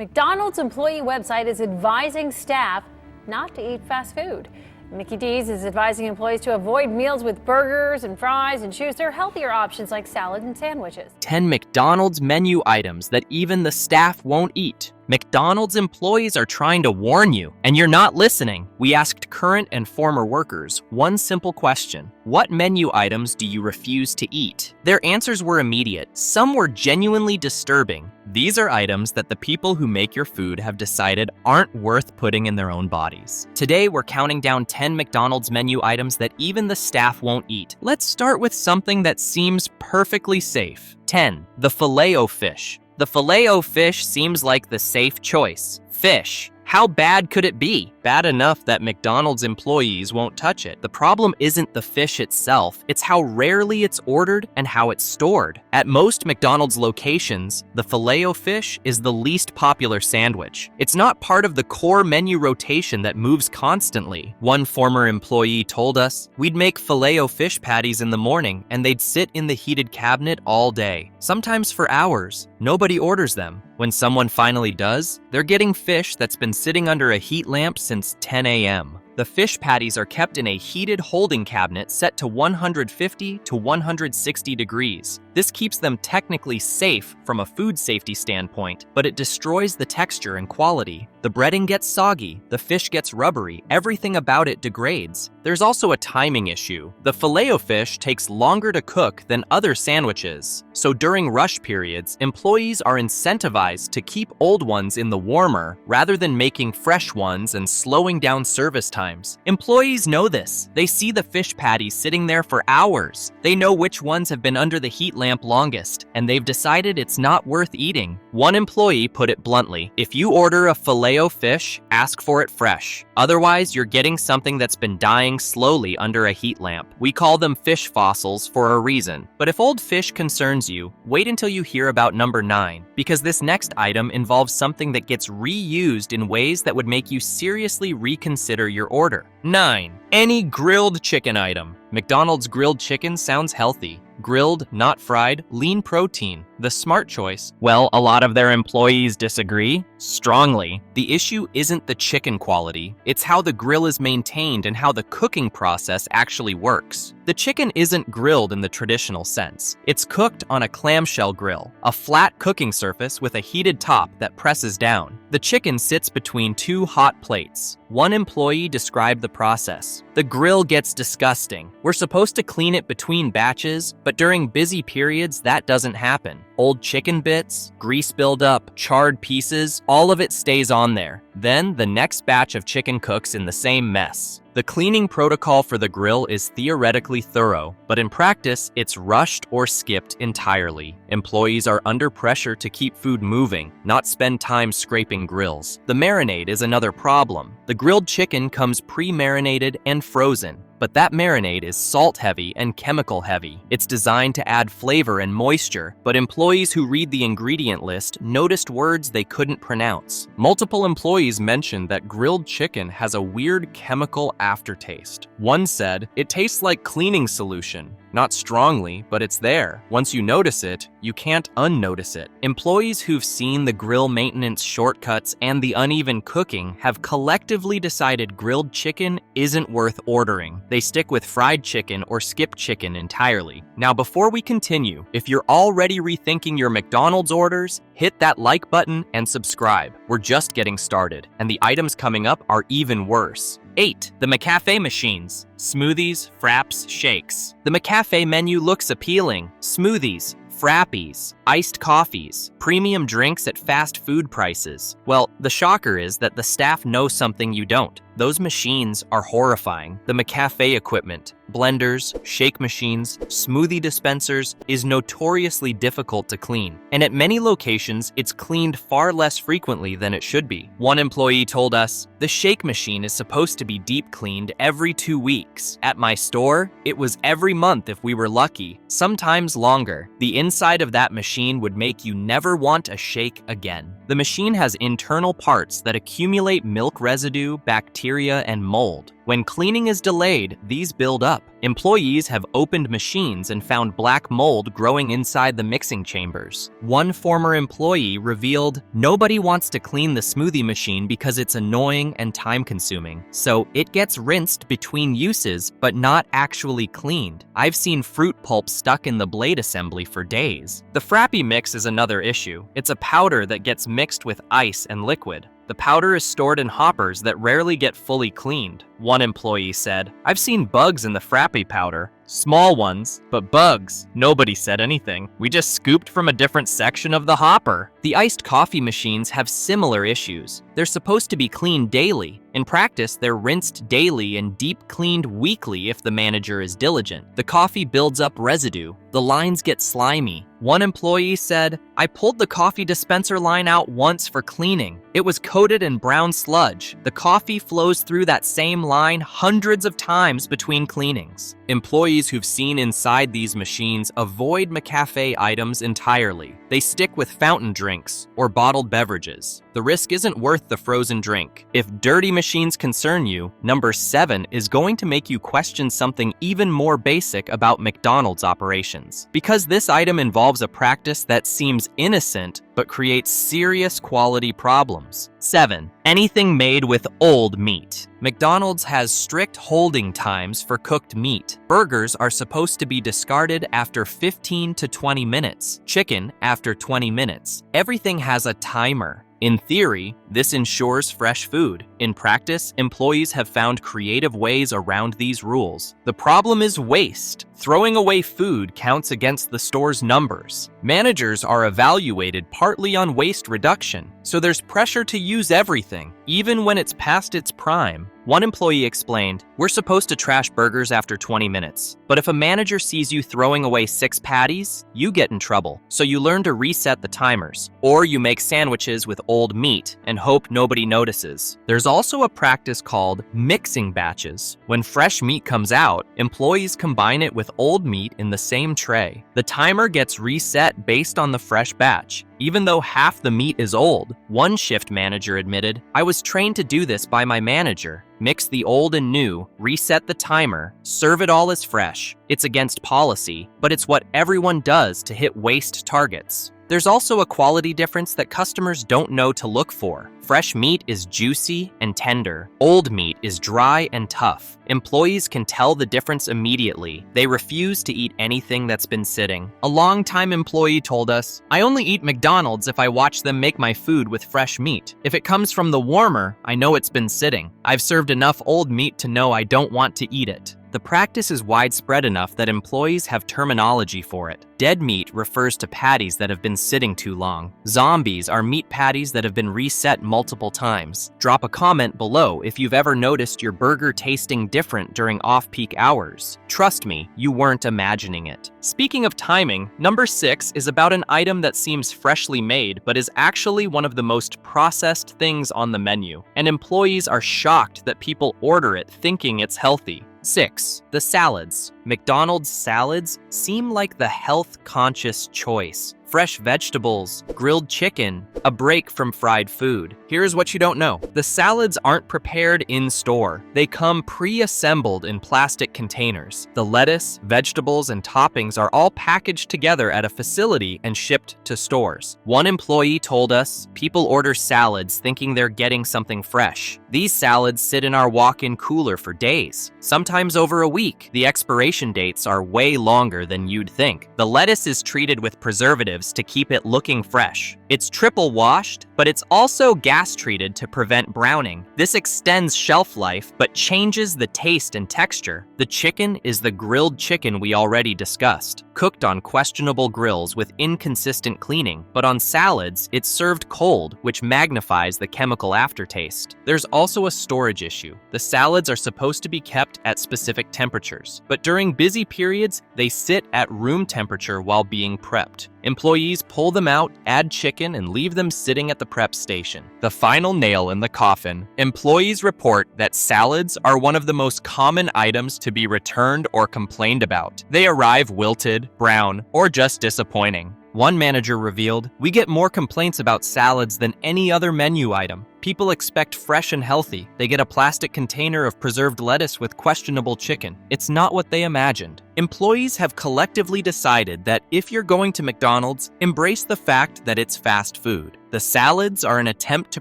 McDonald's employee website is advising staff not to eat fast food. Mickey D's is advising employees to avoid meals with burgers and fries and choose their healthier options like salad and sandwiches. 10 McDonald's menu items that even the staff won't eat. McDonald's employees are trying to warn you, and you're not listening. We asked current and former workers one simple question: what menu items do you refuse to eat? Their answers were immediate. Some were genuinely disturbing. These are items that the people who make your food have decided aren't worth putting in their own bodies. Today, we're counting down 10 McDonald's menu items that even the staff won't eat. Let's start with something that seems perfectly safe. 10. The Filet-O-Fish. The Filet-O-Fish seems like the safe choice. Fish. How bad could it be? Bad enough that McDonald's employees won't touch it. The problem isn't the fish itself, it's how rarely it's ordered and how it's stored. At most McDonald's locations, the Filet-O-Fish is the least popular sandwich. It's not part of the core menu rotation that moves constantly. One former employee told us, "We'd make Filet-O-Fish patties in the morning and they'd sit in the heated cabinet all day, sometimes for hours. Nobody orders them. When someone finally does, they're getting fish that's been sitting under a heat lamp since 10 a.m. The fish patties are kept in a heated holding cabinet set to 150 to 160 degrees. This keeps them technically safe from a food safety standpoint, but it destroys the texture and quality. The breading gets soggy, the fish gets rubbery, everything about it degrades. There's also a timing issue. The Filet-O-Fish takes longer to cook than other sandwiches, so during rush periods, employees are incentivized to keep old ones in the warmer rather than making fresh ones and slowing down service times. Employees know this. They see the fish patties sitting there for hours. They know which ones have been under the heat lamp longest, and they've decided it's not worth eating. One employee put it bluntly: if you order a Filet-O-Fish, ask for it fresh. Otherwise, you're getting something that's been dying slowly under a heat lamp. We call them fish fossils for a reason. But if old fish concerns you, wait until you hear about number 9, because this next item involves something that gets reused in ways that would make you seriously reconsider your order. 9. Any grilled chicken item. McDonald's grilled chicken sounds healthy. Grilled, not fried, lean protein. The smart choice. Well, a lot of their employees disagree strongly. The issue isn't the chicken quality, it's how the grill is maintained and how the cooking process actually works. The chicken isn't grilled in the traditional sense. It's cooked on a clamshell grill, a flat cooking surface with a heated top that presses down. The chicken sits between two hot plates. One employee described the process. The grill gets disgusting. We're supposed to clean it between batches, but during busy periods, that doesn't happen. Old chicken bits, grease buildup, charred pieces, all of it stays on there. Then the next batch of chicken cooks in the same mess. The cleaning protocol for the grill is theoretically thorough, but in practice, it's rushed or skipped entirely. Employees are under pressure to keep food moving, not spend time scraping grills. The marinade is another problem. The grilled chicken comes pre-marinated and frozen, but that marinade is salt-heavy and chemical-heavy. It's designed to add flavor and moisture, but employees who read the ingredient list noticed words they couldn't pronounce. Multiple employees mentioned that grilled chicken has a weird chemical aftertaste. One said, "It tastes like cleaning solution. Not strongly, but it's there. Once you notice it, you can't unnotice it." Employees who've seen the grill maintenance shortcuts and the uneven cooking have collectively decided grilled chicken isn't worth ordering. They stick with fried chicken or skip chicken entirely. Now, before we continue, if you're already rethinking your McDonald's orders, hit that like button and subscribe. We're just getting started, and the items coming up are even worse. 8. The McCafé machines. Smoothies, fraps, shakes. The McCafé menu looks appealing. Smoothies, frappies, iced coffees, premium drinks at fast food prices. Well, the shocker is that the staff know something you don't. Those machines are horrifying. The McCafé equipment, blenders, shake machines, smoothie dispensers, is notoriously difficult to clean. And at many locations, it's cleaned far less frequently than it should be. One employee told us, "The shake machine is supposed to be deep cleaned every 2 weeks. At my store, it was every month if we were lucky, sometimes longer. The inside of that machine would make you never want a shake again." The machine has internal parts that accumulate milk residue, bacteria, and mold. When cleaning is delayed, these build up. Employees have opened machines and found black mold growing inside the mixing chambers. One former employee revealed, "Nobody wants to clean the smoothie machine because it's annoying and time-consuming, so it gets rinsed between uses but not actually cleaned. I've seen fruit pulp stuck in the blade assembly for days." The Frappy mix is another issue. It's a powder that gets mixed with ice and liquid. The powder is stored in hoppers that rarely get fully cleaned. One employee said, "I've seen bugs in the Frappy powder. Small ones, but bugs." Nobody said anything. We just scooped from a different section of the hopper. The iced coffee machines have similar issues. They're supposed to be cleaned daily. In practice, they're rinsed daily and deep cleaned weekly if the manager is diligent. The coffee builds up residue. The lines get slimy. One employee said, "I pulled the coffee dispenser line out once for cleaning. It was coated in brown sludge. The coffee flows through that same line hundreds of times between cleanings." Employees who've seen inside these machines avoid McCafe items entirely. They stick with fountain drinks or bottled beverages. The risk isn't worth the frozen drink. If dirty machines concern you, number 7 is going to make you question something even more basic about McDonald's operations. Because this item involves a practice that seems innocent but creates serious quality problems. 7. Anything made with old meat. McDonald's has strict holding times for cooked meat. Burgers are supposed to be discarded after 15 to 20 minutes. Chicken after 20 minutes. Everything has a timer. In theory, this ensures fresh food. In practice, employees have found creative ways around these rules. The problem is waste. Throwing away food counts against the store's numbers. Managers are evaluated partly on waste reduction, so there's pressure to use everything, even when it's past its prime. One employee explained, "We're supposed to trash burgers after 20 minutes, but if a manager sees you throwing away 6 patties, you get in trouble. So you learn to reset the timers, or you make sandwiches with old meat and hope nobody notices." There's also a practice called mixing batches. When fresh meat comes out, employees combine it with old meat in the same tray. The timer gets reset based on the fresh batch, even though half the meat is old. One shift manager admitted, "I was trained to do this by my manager. Mix the old and new, reset the timer, serve it all as fresh. It's against policy, but it's what everyone does to hit waste targets." There's also a quality difference that customers don't know to look for. Fresh meat is juicy and tender. Old meat is dry and tough. Employees can tell the difference immediately. They refuse to eat anything that's been sitting. A longtime employee told us, "I only eat McDonald's if I watch them make my food with fresh meat. If it comes from the warmer, I know it's been sitting. I've served enough old meat to know I don't want to eat it." The practice is widespread enough that employees have terminology for it. Dead meat refers to patties that have been sitting too long. Zombies are meat patties that have been reset multiple times. Drop a comment below if you've ever noticed your burger tasting different during off-peak hours. Trust me, you weren't imagining it. Speaking of timing, number 6 is about an item that seems freshly made but is actually one of the most processed things on the menu, and employees are shocked that people order it thinking it's healthy. 6. The salads. McDonald's salads seem like the health-conscious choice. Fresh vegetables, grilled chicken, a break from fried food. Here's what you don't know. The salads aren't prepared in-store. They come pre-assembled in plastic containers. The lettuce, vegetables, and toppings are all packaged together at a facility and shipped to stores. One employee told us, "People order salads thinking they're getting something fresh. These salads sit in our walk-in cooler for days, sometimes over a week. The expiration dates are way longer than you'd think. The lettuce is treated with preservatives to keep it looking fresh. It's triple washed, but it's also gas treated to prevent browning. This extends shelf life, but changes the taste and texture. The chicken is the grilled chicken we already discussed, cooked on questionable grills with inconsistent cleaning, but on salads, it's served cold, which magnifies the chemical aftertaste. There's also a storage issue. The salads are supposed to be kept at specific temperatures, but during busy periods, they sit at room temperature while being prepped. Employees pull them out, add chicken, and leave them sitting at the prep station. The final nail in the coffin. Employees report that salads are one of the most common items to be returned or complained about. They arrive wilted, brown, or just disappointing. One manager revealed, "We get more complaints about salads than any other menu item. People expect fresh and healthy. They get a plastic container of preserved lettuce with questionable chicken. It's not what they imagined. Employees have collectively decided that if you're going to McDonald's, embrace the fact that it's fast food. The salads are an attempt to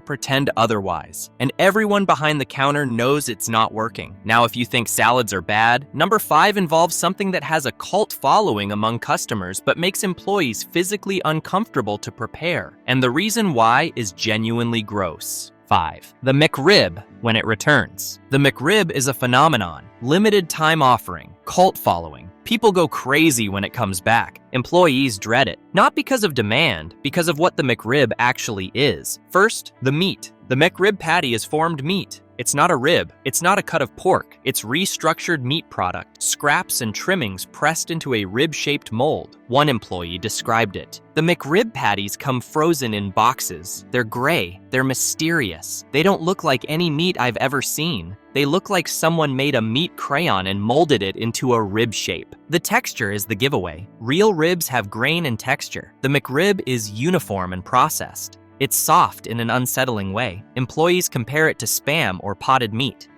pretend otherwise, and everyone behind the counter knows it's not working. Now, if you think salads are bad, number 5 involves something that has a cult following among customers but makes employees physically uncomfortable to prepare. And the reason why is genuinely gross. 5. The McRib when it returns. The McRib is a phenomenon, limited time offering, cult following. People go crazy when it comes back. Employees dread it, not because of demand, because of what the McRib actually is. First, the meat. The McRib patty is formed meat. It's not a rib. It's not a cut of pork. It's restructured meat product, scraps and trimmings pressed into a rib-shaped mold. One employee described it. The McRib patties come frozen in boxes. They're gray. They're mysterious. They don't look like any meat I've ever seen. They look like someone made a meat crayon and molded it into a rib shape. The texture is the giveaway. Real ribs have grain and texture. The McRib is uniform and processed. It's soft in an unsettling way. Employees compare it to Spam or potted meat.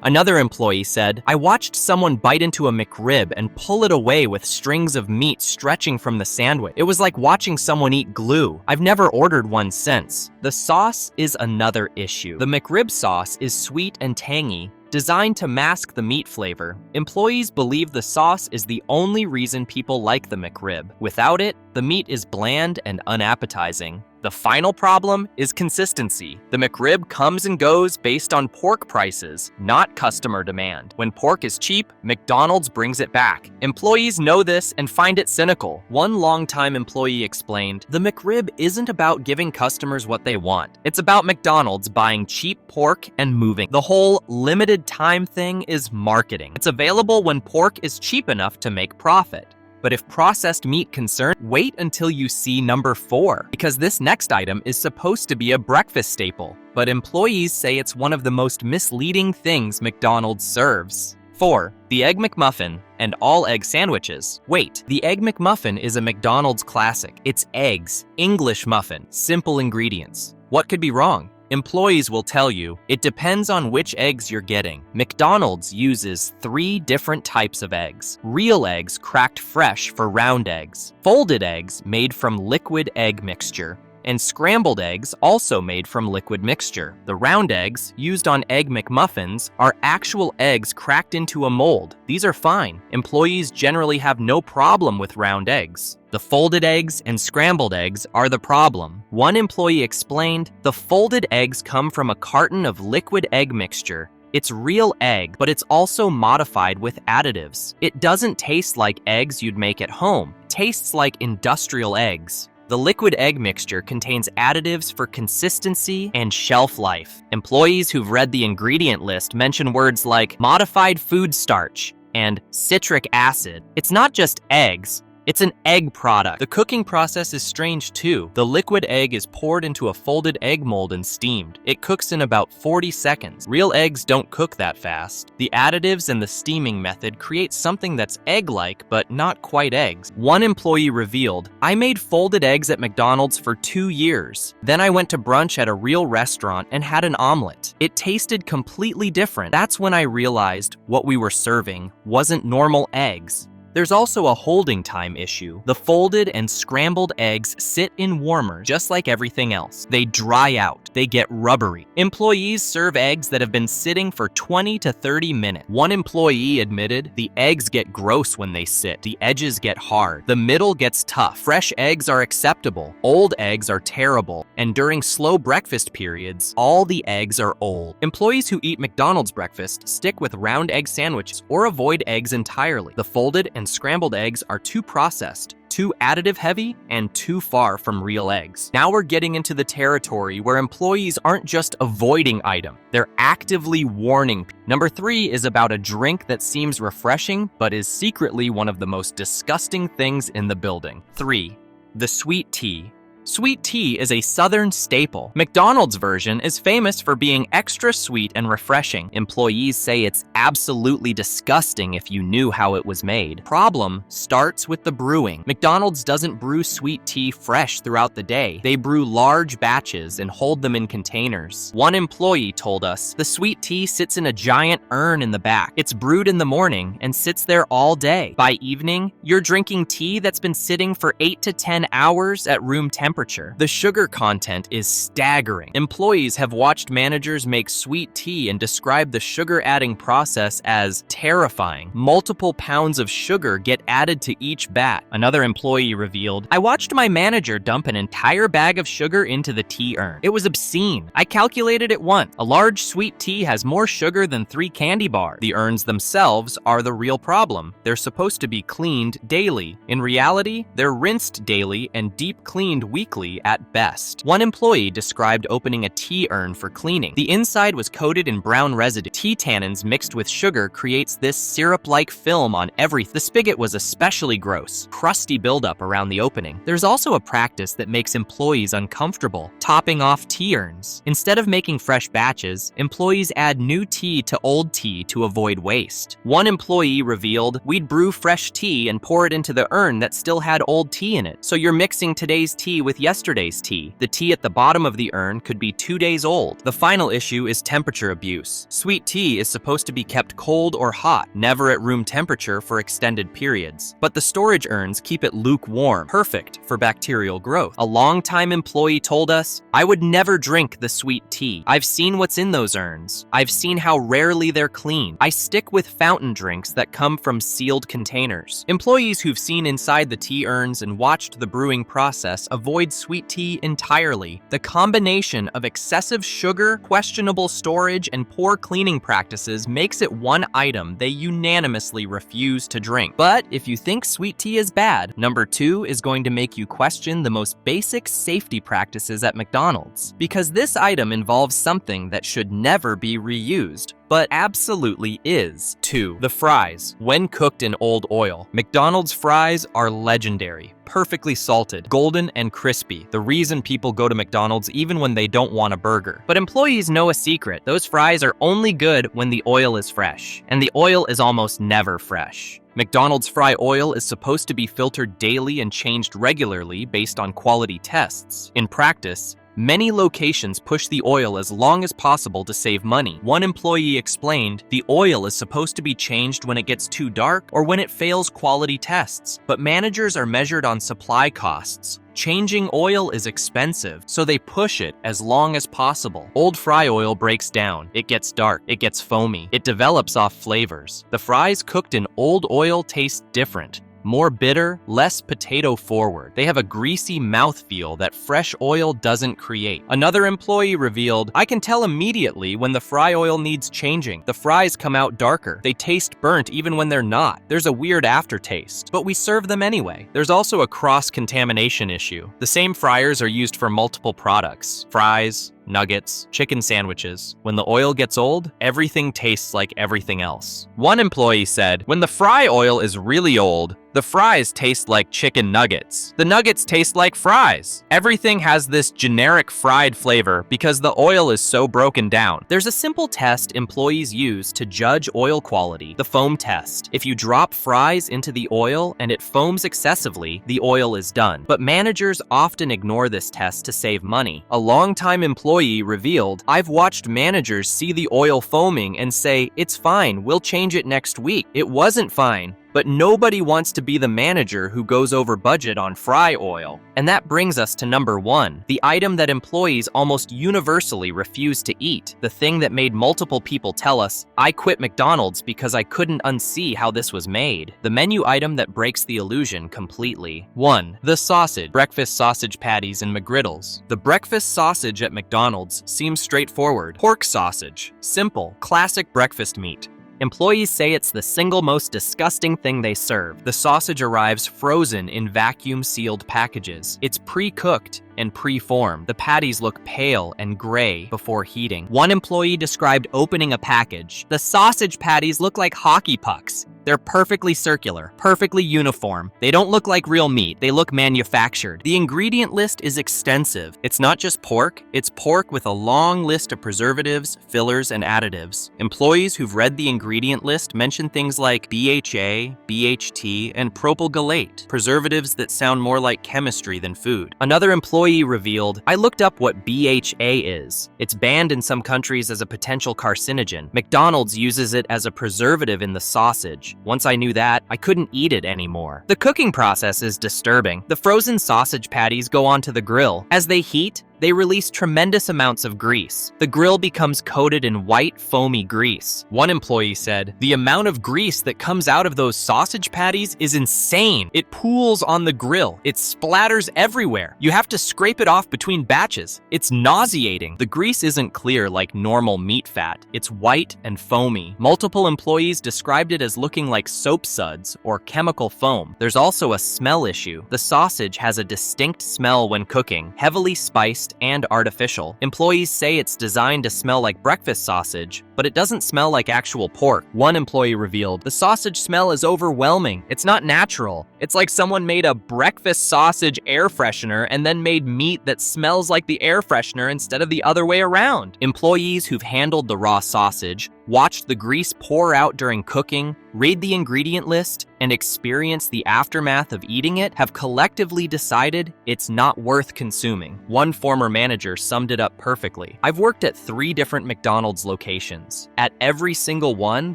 Another employee said, "I watched someone bite into a McRib and pull it away with strings of meat stretching from the sandwich. It was like watching someone eat glue. I've never ordered one since." The sauce is another issue. The McRib sauce is sweet and tangy, designed to mask the meat flavor. Employees believe the sauce is the only reason people like the McRib. Without it, the meat is bland and unappetizing. The final problem is consistency. The McRib comes and goes based on pork prices, not customer demand. When pork is cheap, McDonald's brings it back. Employees know this and find it cynical. One longtime employee explained, "The McRib isn't about giving customers what they want. It's about McDonald's buying cheap pork and moving. The whole limited time thing is marketing. It's available when pork is cheap enough to make profit. But if processed meat concern, wait until you see number 4, because this next item is supposed to be a breakfast staple, but employees say it's one of the most misleading things McDonald's serves. 4. The Egg McMuffin and all egg sandwiches. Wait, the Egg McMuffin is a McDonald's classic. It's eggs, English muffin, simple ingredients. What could be wrong? Employees will tell you, it depends on which eggs you're getting. McDonald's uses 3 different types of eggs. Real eggs cracked fresh for round eggs, folded eggs made from liquid egg mixture, and scrambled eggs also made from liquid mixture. The round eggs used on Egg McMuffins are actual eggs cracked into a mold. These are fine. Employees generally have no problem with round eggs. The folded eggs and scrambled eggs are the problem. One employee explained, "The folded eggs come from a carton of liquid egg mixture. It's real egg, but it's also modified with additives. It doesn't taste like eggs you'd make at home. It tastes like industrial eggs." The liquid egg mixture contains additives for consistency and shelf life. Employees who've read the ingredient list mention words like modified food starch and citric acid. It's not just eggs. It's an egg product. The cooking process is strange too. The liquid egg is poured into a folded egg mold and steamed. It cooks in about 40 seconds. Real eggs don't cook that fast. The additives and the steaming method create something that's egg-like, but not quite eggs. One employee revealed, "I made folded eggs at McDonald's for 2 years. Then I went to brunch at a real restaurant and had an omelet. It tasted completely different. That's when I realized what we were serving wasn't normal eggs." There's also a holding time issue. The folded and scrambled eggs sit in warmers just like everything else. They dry out. They get rubbery. Employees serve eggs that have been sitting for 20 to 30 minutes. One employee admitted, "The eggs get gross when they sit. The edges get hard. The middle gets tough. Fresh eggs are acceptable. Old eggs are terrible. And during slow breakfast periods, all the eggs are old." Employees who eat McDonald's breakfast stick with round egg sandwiches or avoid eggs entirely. The folded and scrambled eggs are too processed, too additive heavy, and too far from real eggs. Now we're getting into the territory where employees aren't just avoiding item, they're actively warning. Number 3 is about a drink that seems refreshing, but is secretly one of the most disgusting things in the building. 3. The sweet tea. Sweet tea is a Southern staple. McDonald's version is famous for being extra sweet and refreshing. Employees say it's absolutely disgusting if you knew how it was made. Problem starts with the brewing. McDonald's doesn't brew sweet tea fresh throughout the day. They brew large batches and hold them in containers. One employee told us, the sweet tea sits in a giant urn in the back. It's brewed in the morning and sits there all day. By evening, you're drinking tea that's been sitting for 8 to 10 hours at room temperature. The sugar content is staggering. Employees have watched managers make sweet tea and describe the sugar-adding process as terrifying. Multiple pounds of sugar get added to each bat. Another employee revealed, I watched my manager dump an entire bag of sugar into the tea urn. It was obscene. I calculated it once. A large sweet tea has more sugar than 3 candy bars. The urns themselves are the real problem. They're supposed to be cleaned daily. In reality, they're rinsed daily and deep cleaned weekly at best. One employee described opening a tea urn for cleaning. The inside was coated in brown residue. Tea tannins mixed with sugar creates this syrup-like film on everything. The spigot was especially gross, crusty buildup around the opening. There's also a practice that makes employees uncomfortable, topping off tea urns. Instead of making fresh batches, employees add new tea to old tea to avoid waste. One employee revealed, we'd brew fresh tea and pour it into the urn that still had old tea in it. So you're mixing today's tea with yesterday's tea. The tea at the bottom of the urn could be 2 days old. The final issue is temperature abuse. Sweet tea is supposed to be kept cold or hot, never at room temperature for extended periods. But the storage urns keep it lukewarm, perfect for bacterial growth. A longtime employee told us, I would never drink the sweet tea. I've seen what's in those urns. I've seen how rarely they're cleaned. I stick with fountain drinks that come from sealed containers. Employees who've seen inside the tea urns and watched the brewing process avoid sweet tea entirely. The combination of excessive sugar, questionable storage, and poor cleaning practices makes it one item they unanimously refuse to drink. But if you think sweet tea is bad, number 2 is going to make you question the most basic safety practices at McDonald's. Because this item involves something that should never be reused, but absolutely is. 2. The fries. When cooked in old oil, McDonald's fries are legendary. Perfectly salted, golden, and crispy. The reason people go to McDonald's even when they don't want a burger. But employees know a secret. Those fries are only good when the oil is fresh. And the oil is almost never fresh. McDonald's fry oil is supposed to be filtered daily and changed regularly based on quality tests. In practice, many locations push the oil as long as possible to save money. One employee explained, the oil is supposed to be changed when it gets too dark or when it fails quality tests, but managers are measured on supply costs. Changing oil is expensive, so they push it as long as possible. Old fry oil breaks down, it gets dark, it gets foamy, it develops off flavors. The fries cooked in old oil taste different. More bitter, less potato forward. They have a greasy mouthfeel that fresh oil doesn't create. Another employee revealed, I can tell immediately when the fry oil needs changing. The fries come out darker. They taste burnt even when they're not. There's a weird aftertaste, but we serve them anyway. There's also a cross-contamination issue. The same fryers are used for multiple products. Fries, nuggets, chicken sandwiches. When the oil gets old, everything tastes like everything else. One employee said, when the fry oil is really old, the fries taste like chicken nuggets. The nuggets taste like fries. Everything has this generic fried flavor because the oil is so broken down. There's a simple test employees use to judge oil quality, the foam test. If you drop fries into the oil and it foams excessively, the oil is done. But managers often ignore this test to save money. A longtime employee revealed, I've watched managers see the oil foaming and say, it's fine, we'll change it next week. It wasn't fine. But nobody wants to be the manager who goes over budget on fry oil. And that brings us to number 1, the item that employees almost universally refuse to eat, the thing that made multiple people tell us, I quit McDonald's because I couldn't unsee how this was made. The menu item that breaks the illusion completely. 1. The sausage. Breakfast sausage patties and McGriddles. The breakfast sausage at McDonald's seems straightforward. Pork sausage. Simple, classic breakfast meat. Employees say it's the single most disgusting thing they serve. The sausage arrives frozen in vacuum-sealed packages. It's pre-cooked, and pre-formed. The patties look pale and gray before heating. One employee described opening a package. The sausage patties look like hockey pucks. They're perfectly circular, perfectly uniform. They don't look like real meat, they look manufactured. The ingredient list is extensive. It's not just pork, it's pork with a long list of preservatives, fillers, and additives. Employees who've read the ingredient list mention things like BHA, BHT, and propylglycate, preservatives that sound more like chemistry than food. Another employee revealed, "I looked up what BHA is. It's banned in some countries as a potential carcinogen. McDonald's uses it as a preservative in the sausage. Once I knew that, I couldn't eat it anymore." The cooking process is disturbing. The frozen sausage patties go onto the grill. As they heat, they release tremendous amounts of grease. The grill becomes coated in white, foamy grease. One employee said, "The amount of grease that comes out of those sausage patties is insane. It pools on the grill. It splatters everywhere. You have to scrape it off between batches. It's nauseating." The grease isn't clear like normal meat fat. It's white and foamy. Multiple employees described it as looking like soap suds or chemical foam. There's also a smell issue. The sausage has a distinct smell when cooking, heavily spiced and artificial. Employees say it's designed to smell like breakfast sausage, but it doesn't smell like actual pork. One employee revealed, "The sausage smell is overwhelming. It's not natural. It's like someone made a breakfast sausage air freshener and then made meat that smells like the air freshener instead of the other way around." Employees who've handled the raw sausage, watched the grease pour out during cooking, read the ingredient list, and experience the aftermath of eating it have collectively decided it's not worth consuming. One former manager summed it up perfectly. "I've worked at 3 different McDonald's locations. At every single one,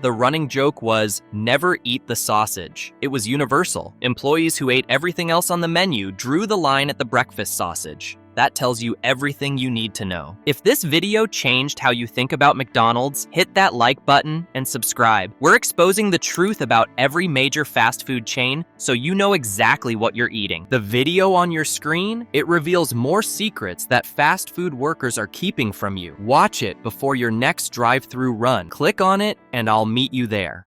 the running joke was, 'Never eat the sausage.' It was universal. Employees who ate everything else on the menu drew the line at the breakfast sausage. That tells you everything you need to know." If this video changed how you think about McDonald's, hit that like button and subscribe. We're exposing the truth about every major fast food chain so you know exactly what you're eating. The video on your screen, it reveals more secrets that fast food workers are keeping from you. Watch it before your next drive-through run. Click on it and I'll meet you there.